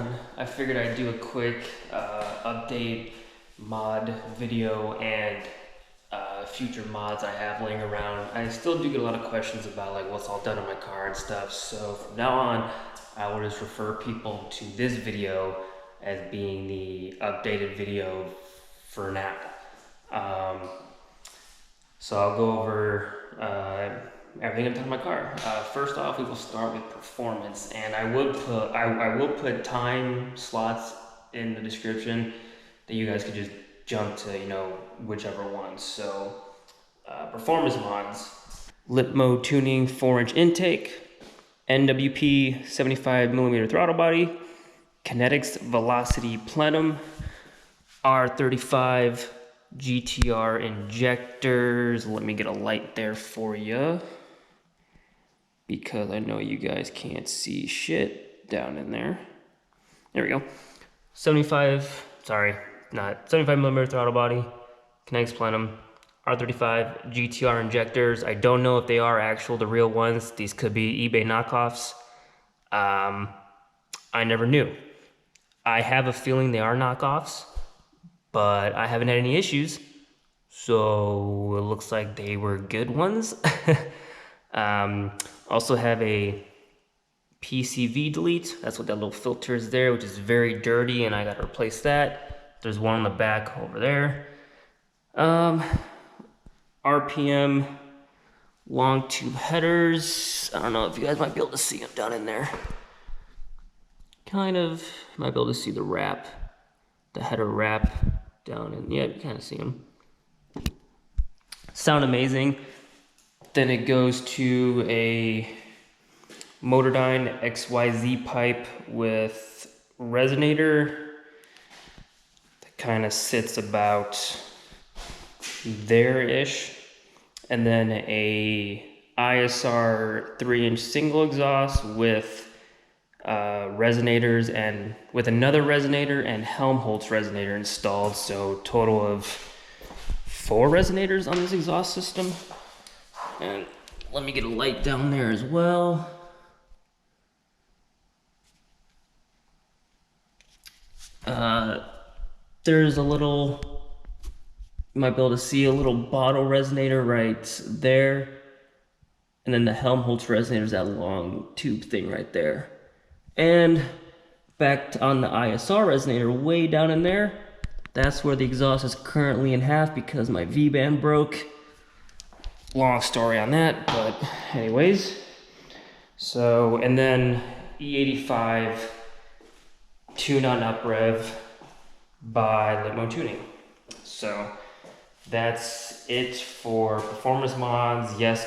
done, I figured I'd do a quick update, mod video, and future mods I have laying around. I still do get a lot of questions about like what's all done on my car and stuff, so from now on I will just refer people to this video as being the updated video for now. So I'll go over everything I've done on my car. First off, we will start with performance, and I will put time slots in the description that you guys could just jump to, you know, whichever one. So performance mods: lip mode tuning, 4-inch intake, NWP 75mm throttle body, kinetics velocity plenum, R35 GTR injectors. Let me get a light there for you, because I know you guys can't see shit down in there. There we go. 75mm throttle body, kinetics plenum, R35 GTR injectors. I don't know if they are the real ones. These could be eBay knockoffs. I never knew. I have a feeling they are knockoffs, but I haven't had any issues, so it looks like they were good ones. Also have a PCV delete. That's what that little filter is there, which is very dirty, and I gotta replace that. There's one on the back over there. RPM long tube headers. I don't know if you guys might be able to see them down in there. Kind of, might be able to see the wrap, the header wrap down in, yeah, you kind of see them. Sound amazing. Then it goes to a Motordyne XYZ pipe with resonator that kind of sits about there-ish, and then a ISR 3-inch single exhaust with resonators, and with another resonator and Helmholtz resonator installed, so total of 4 resonators on this exhaust system. And let me get a light down there as well. There's a little, you might be able to see a little bottle resonator right there, and then the Helmholtz resonator is that long tube thing right there. And back on the ISR resonator way down in there, that's where the exhaust is currently in half because my V-band broke. Long story on that, but anyways. So, and then E85 tune on uprev by Limp Mode Tuning. So that's it for performance mods. Yes,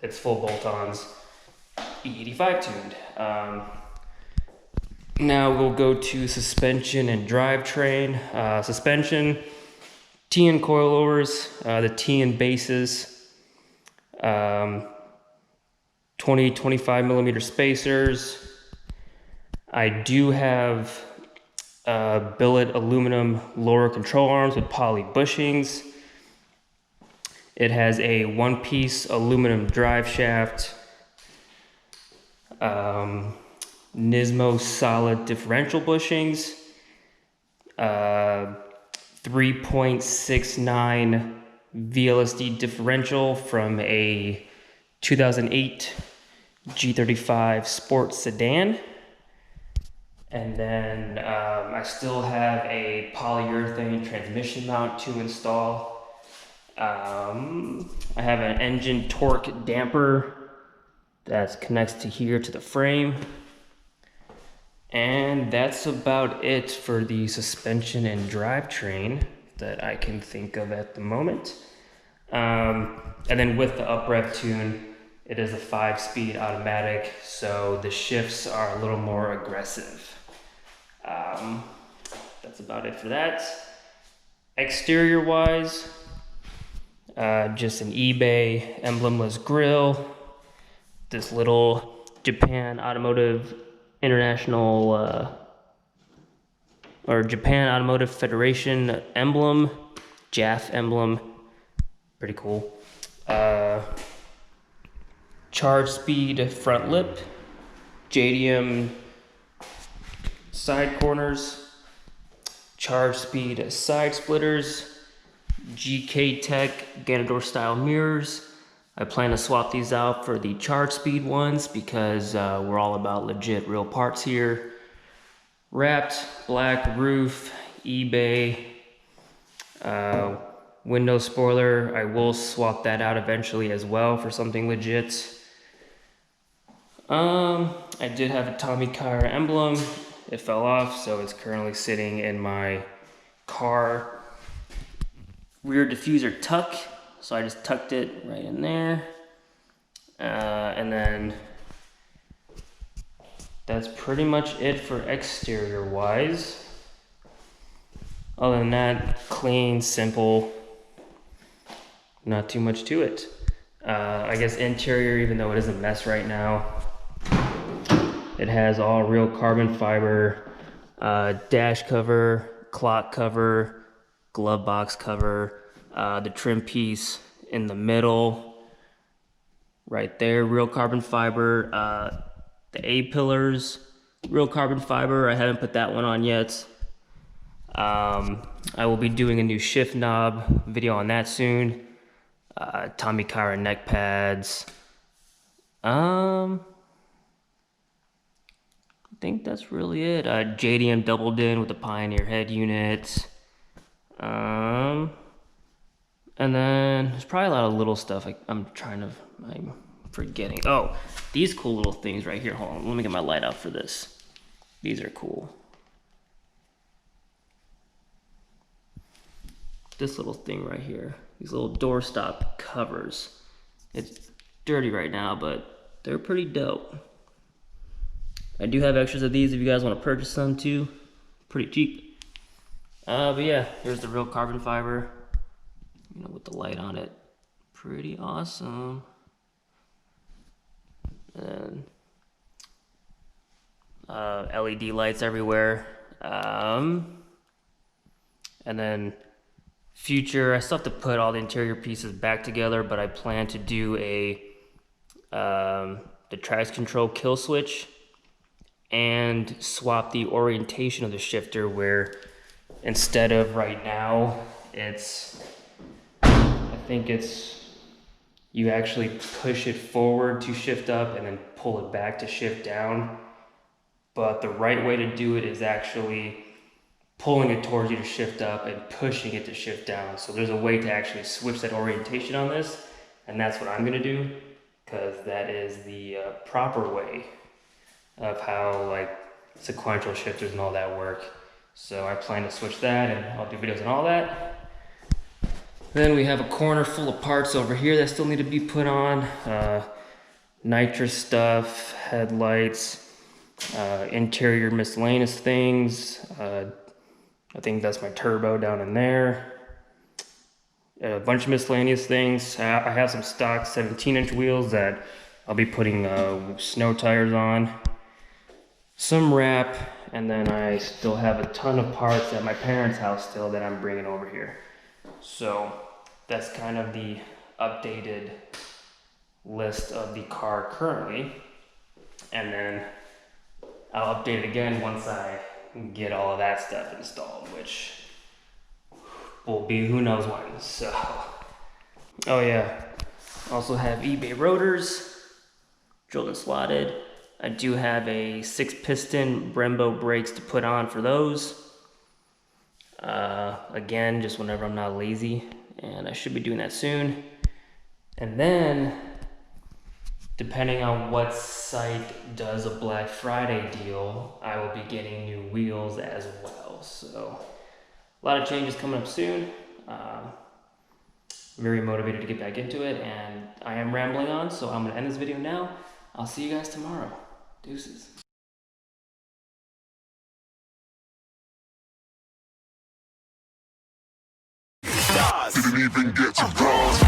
it's full bolt-ons, E85 tuned. Now we'll go to suspension and drivetrain. Suspension, T-in coilovers, the T-in bases, 20-25mm spacers. I do have billet aluminum lower control arms with poly bushings. It has a one-piece aluminum drive shaft, Nismo solid differential bushings, 3.69 VLSD differential from a 2008 G35 Sport sedan. And then I still have a polyurethane transmission mount to install. I have an engine torque damper that connects to here to the frame. And that's about it for the suspension and drivetrain that I can think of at the moment. And then with the uprev tune, it is a 5-speed automatic, so the shifts are a little more aggressive. That's about it for that. Exterior wise, just an eBay emblemless grille, this little Japan Automotive International or Japan Automotive Federation emblem, JAF emblem, pretty cool. Charge speed front lip, JDM side corners, charge speed side splitters, GK Tech Ganador style mirrors. I plan to swap these out for the charge speed ones because we're all about legit real parts here. Wrapped black roof, eBay, window spoiler. I will swap that out eventually as well for something legit. I did have a Tommy Kahra emblem. It fell off, so it's currently sitting in my car rear diffuser tuck. So I just tucked it right in there. And then that's pretty much it for exterior wise. Other than that, clean, simple, not too much to it. I guess interior, even though it is a mess right now, it has all real carbon fiber, dash cover, clock cover, glove box cover, the trim piece in the middle, right there, real carbon fiber, the A-pillars, real carbon fiber. I haven't put that one on yet. I will be doing a new shift knob video on that soon. Tommy Kahra neck pads. I think that's really it. JDM doubled in with the Pioneer head unit. And then there's probably a lot of little stuff I'm forgetting. Oh, these cool little things right here. Hold on, let me get my light out for this. These are cool. This little thing right here. These little doorstop covers. It's dirty right now, but they're pretty dope. I do have extras of these if you guys want to purchase some too. Pretty cheap. But yeah, here's the real carbon fiber. You know, with the light on it. Pretty awesome. And LED lights everywhere. And then future, I still have to put all the interior pieces back together, but I plan to do the traction control kill switch and swap the orientation of the shifter, where instead of right now, you actually push it forward to shift up and then pull it back to shift down. But the right way to do it is actually pulling it towards you to shift up and pushing it to shift down. So there's a way to actually switch that orientation on this, and that's what I'm gonna do, because that is the proper way of how like sequential shifters and all that work. So I plan to switch that, and I'll do videos on all that. Then we have a corner full of parts over here that still need to be put on. Nitrous stuff, headlights, interior miscellaneous things. I think that's my turbo down in there. A bunch of miscellaneous things. I have some stock 17-inch wheels that I'll be putting snow tires on. Some wrap, and then I still have a ton of parts at my parents' house still that I'm bringing over here. So that's kind of the updated list of the car currently. And then I'll update it again once I get all of that stuff installed, which will be who knows when. So, oh yeah, also have eBay rotors, drilled and slotted. I do have a 6-piston Brembo brakes to put on for those. Again, just whenever I'm not lazy, and I should be doing that soon. And then, depending on what site does a Black Friday deal, I will be getting new wheels as well. So, a lot of changes coming up soon. Very motivated to get back into it, and I am rambling on, so I'm gonna end this video now. I'll see you guys tomorrow. Deuces. Didn't even get to cross.